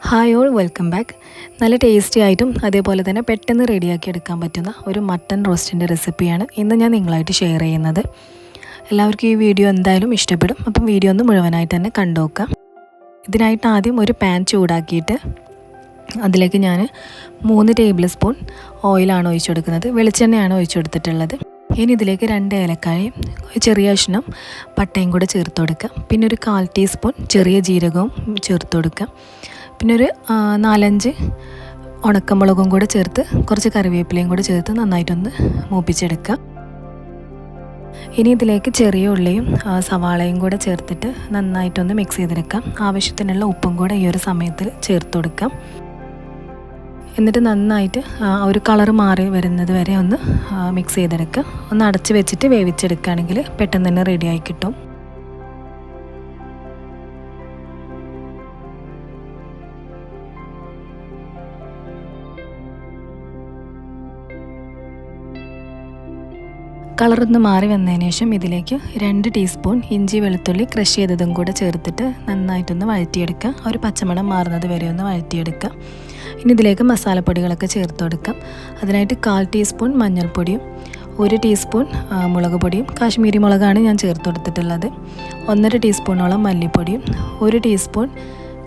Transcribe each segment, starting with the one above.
Hi all, welcome back. നല്ല tasty ആയിട്ടും അതേപോലെ തന്നെ പെട്ടെന്ന് റെഡിയാക്കി എടുക്കാൻ പറ്റുന്ന ഒരു മട്ടൺ റോസ്റ്റിൻ്റെ റെസിപ്പിയാണ് ഇന്ന് ഞാൻ നിങ്ങളായിട്ട് ഷെയർ ചെയ്യുന്നത്. എല്ലാവർക്കും ഈ വീഡിയോ എന്തായാലും ഇഷ്ടപ്പെടും. അപ്പം വീഡിയോ ഒന്ന് മുഴുവനായിട്ട് തന്നെ കണ്ടു നോക്കാം. ഇതിനായിട്ട് ആദ്യം ഒരു പാൻ ചൂടാക്കിയിട്ട് അതിലേക്ക് ഞാൻ 3 ടേബിൾ സ്പൂൺ ഓയിലാണ് ഒഴിച്ചു കൊടുക്കുന്നത്. വെളിച്ചെണ്ണയാണ് ഒഴിച്ചു കൊടുത്തിട്ടുള്ളത്. ഇനി ഇതിലേക്ക് 2 ഏലക്കായയും ചെറിയ കഷ്ണം പട്ടയും കൂടെ ചേർത്ത് കൊടുക്കുക. പിന്നെ ഒരു 1/4 ടീസ്പൂൺ ചെറിയ ജീരകവും ചേർത്ത് കൊടുക്കുക. പിന്നെ ഒരു 4-5 ഉണക്കമുളകും കൂടെ ചേർത്ത് കുറച്ച് കറിവേപ്പിലയും കൂടെ ചേർത്ത് നന്നായിട്ടൊന്ന് മൂപ്പിച്ചെടുക്കുക. ഇനി ഇതിലേക്ക് ചെറിയ ഉള്ളിയും സവാളയും കൂടെ ചേർത്തിട്ട് നന്നായിട്ടൊന്ന് മിക്സ് ചെയ്തെടുക്കാം. ആവശ്യത്തിനുള്ള ഉപ്പും കൂടെ ഈ ഒരു സമയത്തിൽ ചേർത്ത് കൊടുക്കാം. എന്നിട്ട് നന്നായിട്ട് ഒരു കളർ മാറി വരുന്നത് വരെ ഒന്ന് മിക്സ് ചെയ്തെടുക്കുക. ഒന്ന് അടച്ച് വെച്ചിട്ട് വേവിച്ചെടുക്കുകയാണെങ്കിൽ പെട്ടെന്ന് തന്നെ റെഡിയായി കിട്ടും. കളറൊന്ന് മാറി വന്നതിന് ശേഷം ഇതിലേക്ക് 2 ടീസ്പൂൺ ഇഞ്ചി വെളുത്തുള്ളി ക്രഷ് ചെയ്തതും കൂടെ ചേർത്തിട്ട് നന്നായിട്ടൊന്ന് വഴറ്റിയെടുക്കുക. ഒരു പച്ചമണം മാറുന്നത് വരെ ഒന്ന് വഴറ്റിയെടുക്കുക. ഇനി ഇതിലേക്ക് മസാലപ്പൊടികളൊക്കെ ചേർത്ത് കൊടുക്കാം. അതിനായിട്ട് 1/4 ടീസ്പൂൺ മഞ്ഞൾപ്പൊടിയും 1 ടീസ്പൂൺ മുളക് പൊടിയും കാശ്മീരി മുളകാണ് ഞാൻ ചേർത്ത് കൊടുത്തിട്ടുള്ളത്. 1.5 ടീസ്പൂണോളം മല്ലിപ്പൊടിയും 1 ടീസ്പൂൺ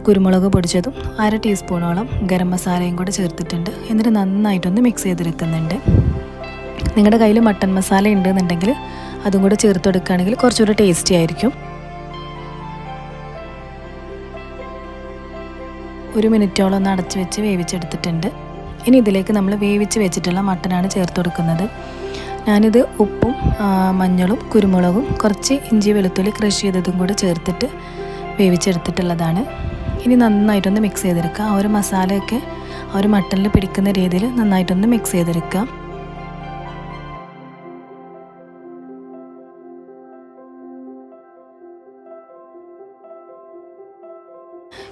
കുരുമുളക് പൊടിച്ചതും 1/2 ടീസ്പൂണോളം ഗരം മസാലയും കൂടെ ചേർത്തിട്ടുണ്ട്. എന്നിട്ട് നന്നായിട്ടൊന്ന് മിക്സ് ചെയ്തെടുക്കുന്നുണ്ട്. നിങ്ങളുടെ കയ്യിൽ മട്ടൺ മസാല ഉണ്ടെന്നുണ്ടെങ്കിൽ അതും കൂടെ ചേർത്ത് കൊടുക്കുകയാണെങ്കിൽ കുറച്ചുകൂടെ ടേസ്റ്റി ആയിരിക്കും. 1 മിനിറ്റോളം ഒന്ന് അടച്ച് വെച്ച് വേവിച്ചെടുത്തിട്ടുണ്ട്. ഇനി ഇതിലേക്ക് നമ്മൾ വേവിച്ച് വെച്ചിട്ടുള്ള മട്ടനാണ് ചേർത്ത് കൊടുക്കുന്നത്. ഞാനിത് ഉപ്പും മഞ്ഞളും കുരുമുളകും കുറച്ച് ഇഞ്ചി വെളുത്തുള്ളി ക്രഷ് ചെയ്തതും കൂടെ ചേർത്തിട്ട് വേവിച്ചെടുത്തിട്ടുള്ളതാണ്. ഇനി നന്നായിട്ടൊന്ന് മിക്സ് ചെയ്തെടുക്കുക. ആ ഒരു മസാലയൊക്കെ ആ ഒരു മട്ടനിൽ പിടിക്കുന്ന രീതിയിൽ നന്നായിട്ടൊന്ന് മിക്സ് ചെയ്തെടുക്കുക.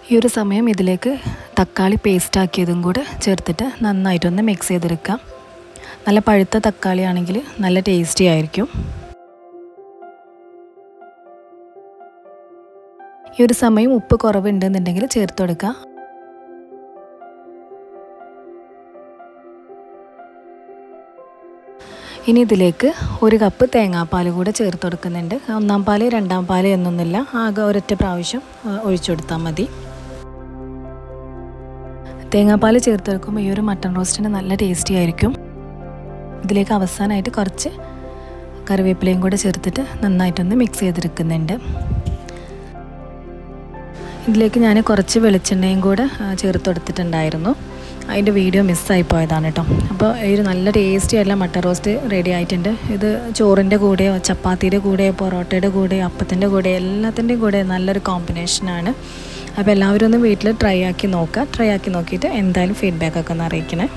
ഈ ഒരു സമയം ഇതിലേക്ക് തക്കാളി പേസ്റ്റാക്കിയതും കൂടെ ചേർത്തിട്ട് നന്നായിട്ടൊന്ന് മിക്സ് ചെയ്തെടുക്കാം. നല്ല പഴുത്ത തക്കാളി ആണെങ്കിൽ നല്ല ടേസ്റ്റി ആയിരിക്കും. ഈ ഒരു സമയം ഉപ്പ് കുറവുണ്ടെന്നുണ്ടെങ്കിൽ ചേർത്ത് കൊടുക്കുക. ഇനി ഇതിലേക്ക് 1 കപ്പ് തേങ്ങാപ്പാൽ കൂടെ ചേർത്ത് കൊടുക്കുന്നുണ്ട്. 1-ാം പാൽ 2-ാം പാൽ എന്നൊന്നുമില്ല, ആകെ ഒരൊറ്റ പ്രാവശ്യം ഒഴിച്ചു കൊടുത്താൽ മതി. തേങ്ങാപ്പാൽ ചേർത്ത് വെക്കുമ്പോൾ ഈ ഒരു മട്ടൺ റോസ്റ്റിന് നല്ല ടേസ്റ്റി ആയിരിക്കും. ഇതിലേക്ക് അവസാനമായിട്ട് കുറച്ച് കറിവേപ്പിലയും കൂടെ ചേർത്തിട്ട് നന്നായിട്ടൊന്ന് മിക്സ് ചെയ്തെടുക്കുന്നുണ്ട്. ഇതിലേക്ക് ഞാൻ കുറച്ച് വെളിച്ചെണ്ണയും കൂടെ ചേർത്ത് കൊടുത്തിട്ടുണ്ടായിരുന്നു. അതിൻ്റെ വീഡിയോ മിസ്സായി പോയതാണ് കേട്ടോ. അപ്പോൾ ഈ ഒരു നല്ല ടേസ്റ്റി ആയിട്ടുള്ള മട്ടൺ റോസ്റ്റ് റെഡി ആയിട്ടുണ്ട്. ഇത് ചോറിൻ്റെ കൂടെയോ ചപ്പാത്തിയുടെ കൂടെയോ പൊറോട്ടയുടെ കൂടെയോ അപ്പത്തിൻ്റെ കൂടെയോ എല്ലാത്തിൻ്റെയും കൂടെ നല്ലൊരു കോമ്പിനേഷനാണ്. അപ്പോൾ എല്ലാവരും ഒന്ന് വീട്ടിൽ ട്രൈ ആക്കി നോക്കുക. ട്രൈ ആക്കി നോക്കിയിട്ട് എന്തായാലും ഫീഡ്ബാക്കൊക്കെ ഒന്ന് അറിയിക്കണേ.